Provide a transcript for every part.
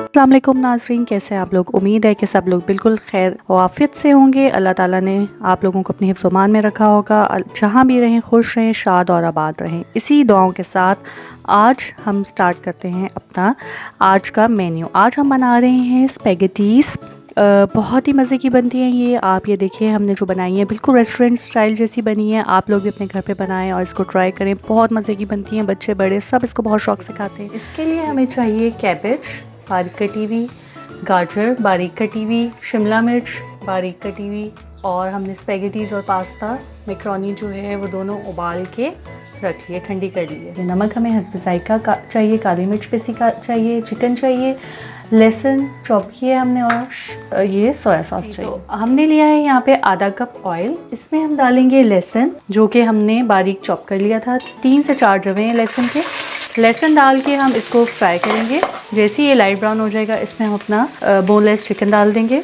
अस्सलाम वालेकुम नाज़रीन, कैसे हैं आप लोग। उम्मीद है कि सब लोग बिल्कुल खैर वाफियत से होंगे। अल्लाह ताला ने आप लोगों को अपनी हिफ्ज़-ओ-मान में रखा होगा। जहाँ भी रहें खुश रहें, शाद और आबाद रहें। इसी दुआओं के साथ आज हम स्टार्ट करते हैं अपना आज का मेन्यू। आज हम बना रहे हैं स्पैगेटीज़। बहुत ही मज़े की बनती हैं ये। आप ये देखिए हमने जो बनाई है बिल्कुल रेस्टोरेंट स्टाइल जैसी बनी है। आप लोग भी अपने घर पे बनाएं और इसको ट्राई करें, बहुत मज़े की बनती हैं। बच्चे बड़े सब इसको बहुत शौक से खाते हैं। इसके लिए हमें चाहिए कैबेज बारीक कटी हुई, गाजर बारीक कटी हुई, शिमला मिर्च बारीक कटी हुई, और हमने स्पैगेटीज़ और पास्ता मैक्रोनी जो है वो दोनों उबाल के रख लिए, ठंडी कर ली है। नमक हमें हस्ब ज़ायका का चाहिए, काली मिर्च पीसी का चाहिए, चिकन चाहिए, लहसुन चॉप किया हमने, और ये सोया सॉस चाहिए। तो हमने लिया है यहाँ पे आधा कप ऑयल। इसमें हम डालेंगे लहसुन जो कि हमने बारीक चॉप कर लिया था। 3 से 4 जवे हैं लहसुन के। लहसुन डाल के हम इसको फ्राई करेंगे। जैसे ये लाइट ब्राउन हो जाएगा इसमें हम अपना बोनलेस चिकन डाल देंगे।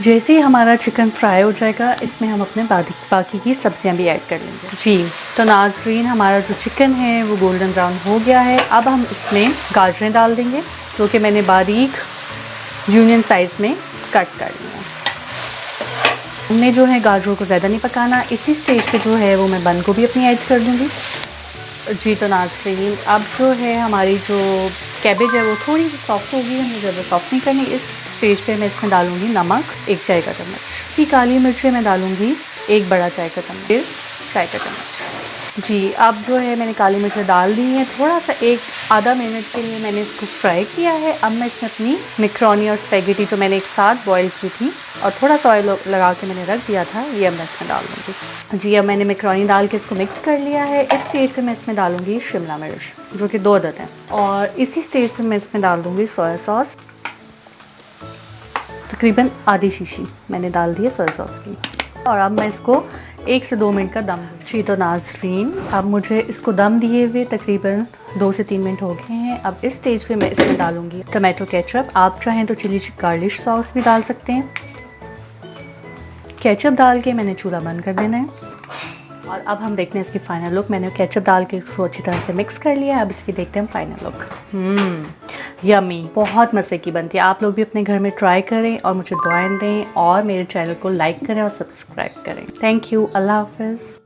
जैसे ही हमारा चिकन फ्राई हो जाएगा इसमें हम अपने बाकी की सब्जियां भी ऐड कर लेंगे। जी तो नाज़रीन, हमारा जो चिकन है वो गोल्डन ब्राउन हो गया है। अब हम इसमें गाजरें डाल देंगे जो कि मैंने बारीक यूनियन साइज़ में कट कर लिया। हमने जो है गाजरों को ज़्यादा नहीं पकाना। इसी स्टेज पे जो है वो मैं बंद गोभी अपनी ऐड कर दूँगी। जी तो नाज़रीन, अब जो है हमारी जो कैबेज है वो थोड़ी सी सॉफ्ट होगी, हमें ज़्यादा सॉफ्ट नहीं करनी। इस स्टेज पे मैं इसमें डालूँगी नमक 1 चाय का चम्मच, इसी काली मिर्चें मैं डालूँगी 1 बड़ा चाय का चम्मच, फिर चाय का चम्मच। जी अब जो है मैंने काली मिर्चें डाल दी हैं। थोड़ा सा आधा मिनट के लिए मैंने इसको फ्राई किया है। अब मैं इसमें अपनी मैक्रोनी और स्पैगेटी जो मैंने एक साथ बॉईल की थी और थोड़ा सा ऑयल लगा के मैंने रख दिया था, ये अब मैं इसमें डाल दूँगी। जी अब मैंने मैक्रोनी डाल के इसको मिक्स कर लिया है। इस स्टेज पे मैं इसमें डालूँगी शिमला मिर्च जो कि 2 अदद हैं, और इसी स्टेज पे मैं इसमें डाल दूँगी सोया सॉस। तकरीबन आधी शीशी मैंने डाल दी है सोया सॉस की, और अब मैं इसको 1 से 2 मिनट का दम। जी तो नाज़रीन, अब मुझे इसको दम दिए हुए तकरीबन 2 से 3 मिनट हो गए हैं। अब इस स्टेज पे मैं इसमें डालूँगी टमाटो केचप। आप चाहें तो चिली गार्लिश सॉस भी डाल सकते हैं। केचप डाल के मैंने चूल्हा बंद कर देना है, और अब हम देखते हैं इसकी फ़ाइनल लुक। मैंने केचप डाल के इसको अच्छी तरह से मिक्स कर लिया है। अब इसकी देखते हैं फाइनल लुक। यम्मी, बहुत मज़े की बनती है। आप लोग भी अपने घर में ट्राई करें और मुझे दुआएं दें, और मेरे चैनल को लाइक करें और सब्सक्राइब करें। थैंक यू, अल्लाह हाफ़िज़।